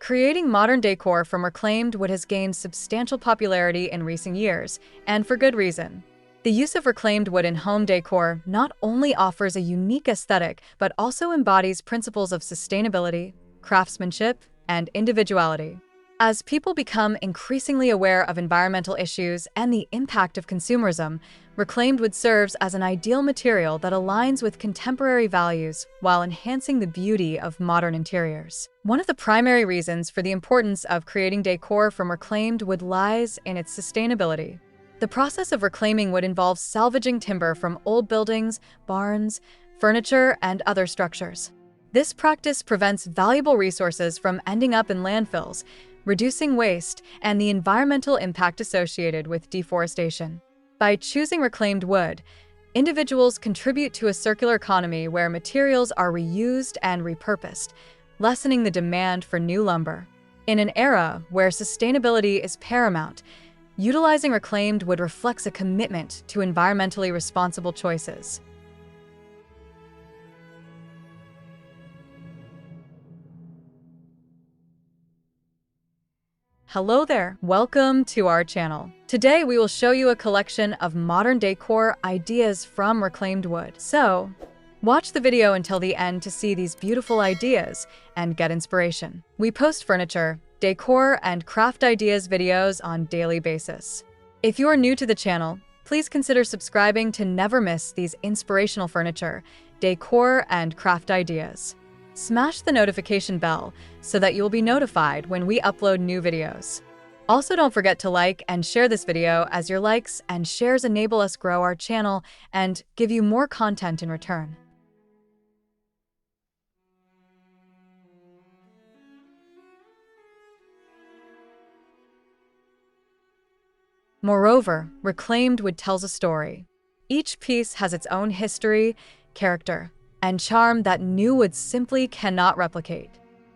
Creating modern decor from reclaimed wood has gained substantial popularity in recent years, and for good reason. The use of reclaimed wood in home decor not only offers a unique aesthetic, but also embodies principles of sustainability, craftsmanship, and individuality. As people become increasingly aware of environmental issues and the impact of consumerism, reclaimed wood serves as an ideal material that aligns with contemporary values while enhancing the beauty of modern interiors. One of the primary reasons for the importance of creating decor from reclaimed wood lies in its sustainability. The process of reclaiming wood involves salvaging timber from old buildings, barns, furniture, and other structures. This practice prevents valuable resources from ending up in landfills, reducing waste and the environmental impact associated with deforestation. By choosing reclaimed wood, individuals contribute to a circular economy where materials are reused and repurposed, lessening the demand for new lumber. In an era where sustainability is paramount, utilizing reclaimed wood reflects a commitment to environmentally responsible choices. Hello there, welcome to our channel. Today we will show you a collection of modern decor ideas from reclaimed wood. So, watch the video until the end to see these beautiful ideas and get inspiration. We post furniture, decor, and craft ideas videos on a daily basis. If you are new to the channel, please consider subscribing to never miss these inspirational furniture, decor, and craft ideas. Smash the notification bell so that you'll be notified when we upload new videos. Also, don't forget to like and share this video, as your likes and shares enable us grow our channel and give you more content in return. Moreover, reclaimed wood tells a story. Each piece has its own history, character, and charm that new wood simply cannot replicate.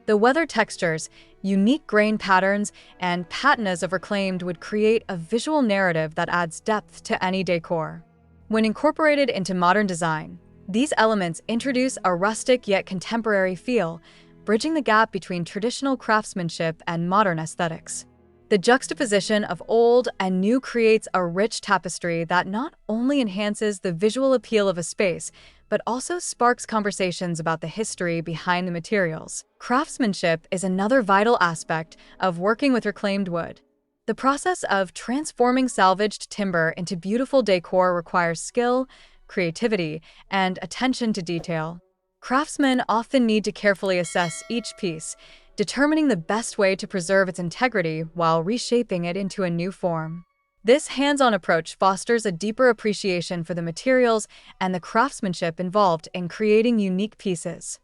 The weathered textures, unique grain patterns, and patinas of reclaimed wood create a visual narrative that adds depth to any decor. When incorporated into modern design, these elements introduce a rustic yet contemporary feel, bridging the gap between traditional craftsmanship and modern aesthetics. The juxtaposition of old and new creates a rich tapestry that not only enhances the visual appeal of a space, but also sparks conversations about the history behind the materials. Craftsmanship is another vital aspect of working with reclaimed wood. The process of transforming salvaged timber into beautiful decor requires skill, creativity, and attention to detail. Craftsmen often need to carefully assess each piece, determining the best way to preserve its integrity while reshaping it into a new form. This hands-on approach fosters a deeper appreciation for the materials and the craftsmanship involved in creating unique pieces.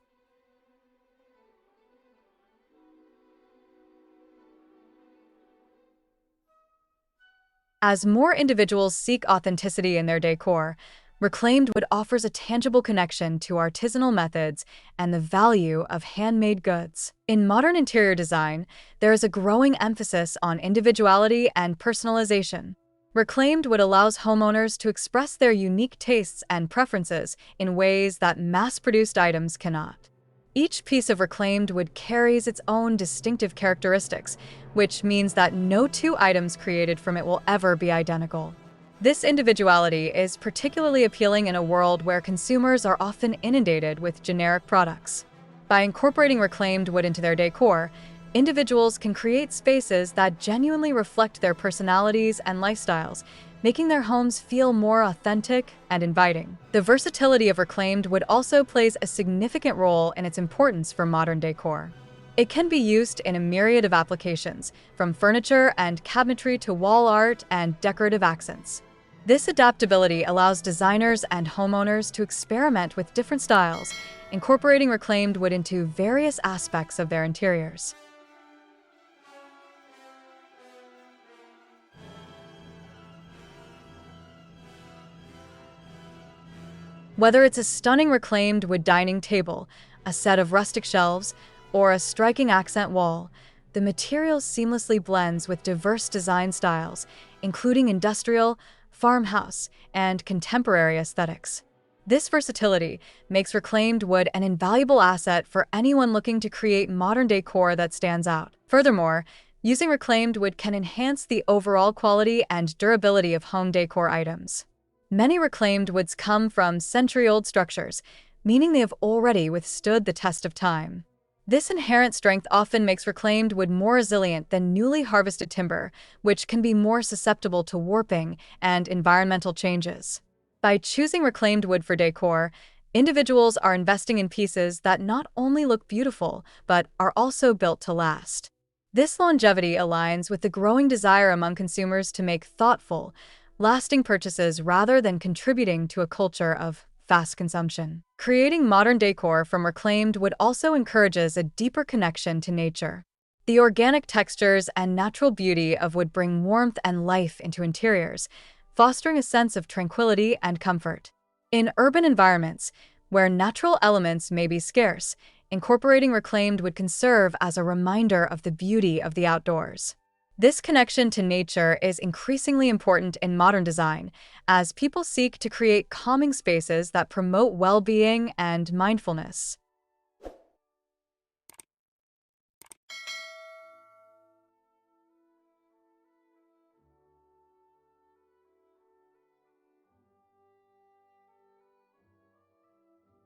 As more individuals seek authenticity in their decor, reclaimed wood offers a tangible connection to artisanal methods and the value of handmade goods. In modern interior design, there is a growing emphasis on individuality and personalization. Reclaimed wood allows homeowners to express their unique tastes and preferences in ways that mass-produced items cannot. Each piece of reclaimed wood carries its own distinctive characteristics, which means that no two items created from it will ever be identical. This individuality is particularly appealing in a world where consumers are often inundated with generic products. By incorporating reclaimed wood into their decor, individuals can create spaces that genuinely reflect their personalities and lifestyles, making their homes feel more authentic and inviting. The versatility of reclaimed wood also plays a significant role in its importance for modern decor. It can be used in a myriad of applications, from furniture and cabinetry to wall art and decorative accents. This adaptability allows designers and homeowners to experiment with different styles, incorporating reclaimed wood into various aspects of their interiors. Whether it's a stunning reclaimed wood dining table, a set of rustic shelves, or a striking accent wall, the material seamlessly blends with diverse design styles, including industrial, farmhouse, and contemporary aesthetics. This versatility makes reclaimed wood an invaluable asset for anyone looking to create modern decor that stands out. Furthermore, using reclaimed wood can enhance the overall quality and durability of home decor items. Many reclaimed woods come from century-old structures, meaning they have already withstood the test of time. This inherent strength often makes reclaimed wood more resilient than newly harvested timber, which can be more susceptible to warping and environmental changes. By choosing reclaimed wood for decor, individuals are investing in pieces that not only look beautiful, but are also built to last. This longevity aligns with the growing desire among consumers to make thoughtful, lasting purchases rather than contributing to a culture of fast consumption. Creating modern decor from reclaimed wood also encourages a deeper connection to nature. The organic textures and natural beauty of wood bring warmth and life into interiors, fostering a sense of tranquility and comfort. In urban environments, where natural elements may be scarce, incorporating reclaimed wood can serve as a reminder of the beauty of the outdoors. This connection to nature is increasingly important in modern design, as people seek to create calming spaces that promote well-being and mindfulness.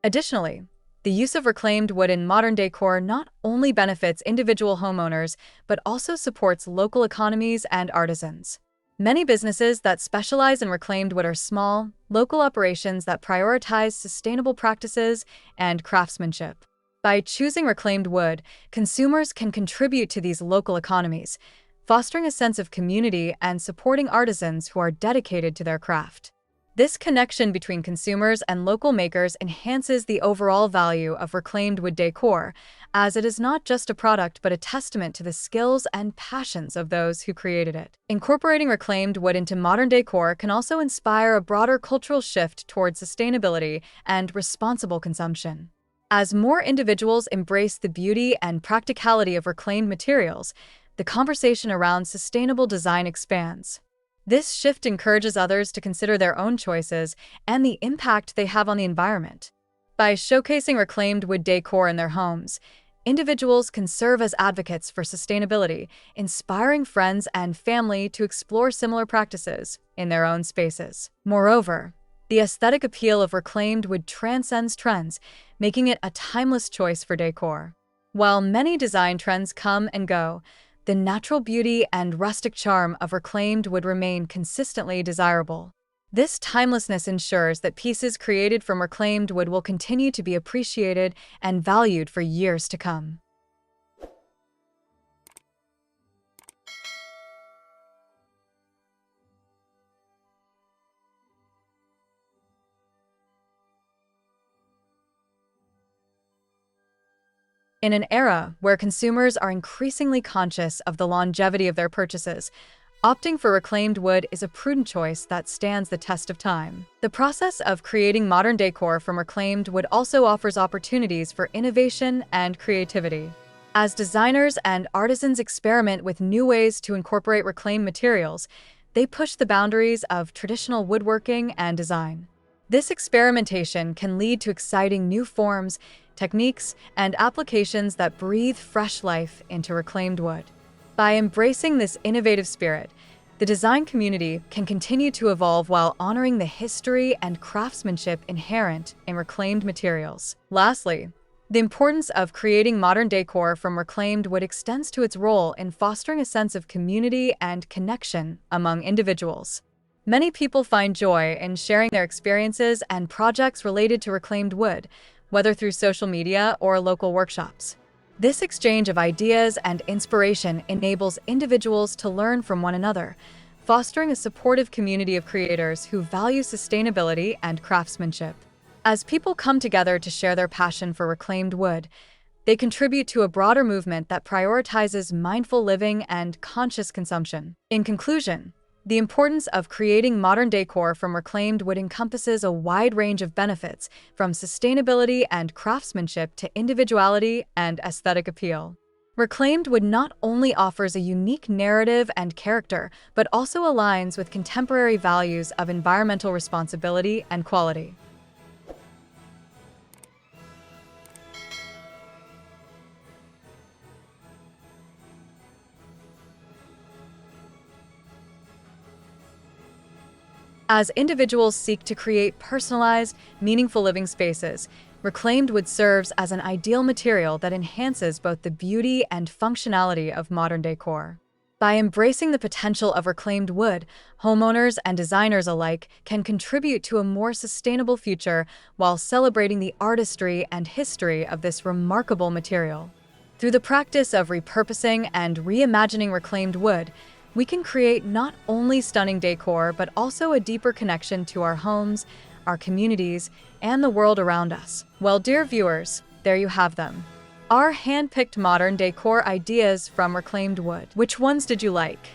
Additionally, the use of reclaimed wood in modern decor not only benefits individual homeowners, but also supports local economies and artisans. Many businesses that specialize in reclaimed wood are small, local operations that prioritize sustainable practices and craftsmanship. By choosing reclaimed wood, consumers can contribute to these local economies, fostering a sense of community and supporting artisans who are dedicated to their craft. This connection between consumers and local makers enhances the overall value of reclaimed wood decor, as it is not just a product but a testament to the skills and passions of those who created it. Incorporating reclaimed wood into modern decor can also inspire a broader cultural shift towards sustainability and responsible consumption. As more individuals embrace the beauty and practicality of reclaimed materials, the conversation around sustainable design expands. This shift encourages others to consider their own choices and the impact they have on the environment. By showcasing reclaimed wood decor in their homes, individuals can serve as advocates for sustainability, inspiring friends and family to explore similar practices in their own spaces. Moreover, the aesthetic appeal of reclaimed wood transcends trends, making it a timeless choice for decor. While many design trends come and go, the natural beauty and rustic charm of reclaimed wood remain consistently desirable. This timelessness ensures that pieces created from reclaimed wood will continue to be appreciated and valued for years to come. In an era where consumers are increasingly conscious of the longevity of their purchases, opting for reclaimed wood is a prudent choice that stands the test of time. The process of creating modern decor from reclaimed wood also offers opportunities for innovation and creativity. As designers and artisans experiment with new ways to incorporate reclaimed materials, they push the boundaries of traditional woodworking and design. This experimentation can lead to exciting new forms, techniques, and applications that breathe fresh life into reclaimed wood. By embracing this innovative spirit, the design community can continue to evolve while honoring the history and craftsmanship inherent in reclaimed materials. Lastly, the importance of creating modern decor from reclaimed wood extends to its role in fostering a sense of community and connection among individuals. Many people find joy in sharing their experiences and projects related to reclaimed wood, whether through social media or local workshops. This exchange of ideas and inspiration enables individuals to learn from one another, fostering a supportive community of creators who value sustainability and craftsmanship. As people come together to share their passion for reclaimed wood, they contribute to a broader movement that prioritizes mindful living and conscious consumption. In conclusion, the importance of creating modern decor from reclaimed wood encompasses a wide range of benefits, from sustainability and craftsmanship to individuality and aesthetic appeal. Reclaimed wood not only offers a unique narrative and character, but also aligns with contemporary values of environmental responsibility and quality. As individuals seek to create personalized, meaningful living spaces, reclaimed wood serves as an ideal material that enhances both the beauty and functionality of modern decor. By embracing the potential of reclaimed wood, homeowners and designers alike can contribute to a more sustainable future while celebrating the artistry and history of this remarkable material. Through the practice of repurposing and reimagining reclaimed wood, we can create not only stunning decor but also a deeper connection to our homes, our communities, and the world around us. Well, dear viewers, there you have them. Our hand-picked modern decor ideas from reclaimed wood. Which ones did you like?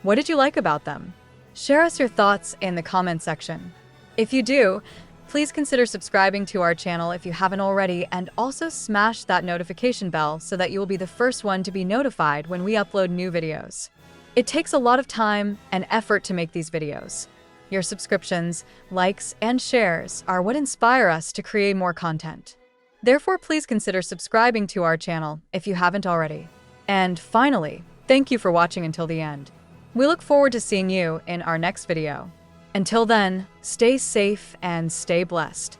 What did you like about them? Share us your thoughts in the comment section. If you do, please consider subscribing to our channel if you haven't already, and also smash that notification bell so that you will be the first one to be notified when we upload new videos. It takes a lot of time and effort to make these videos. Your subscriptions, likes, and shares are what inspire us to create more content. Therefore, please consider subscribing to our channel if you haven't already. And finally, thank you for watching until the end. We look forward to seeing you in our next video. Until then, stay safe and stay blessed.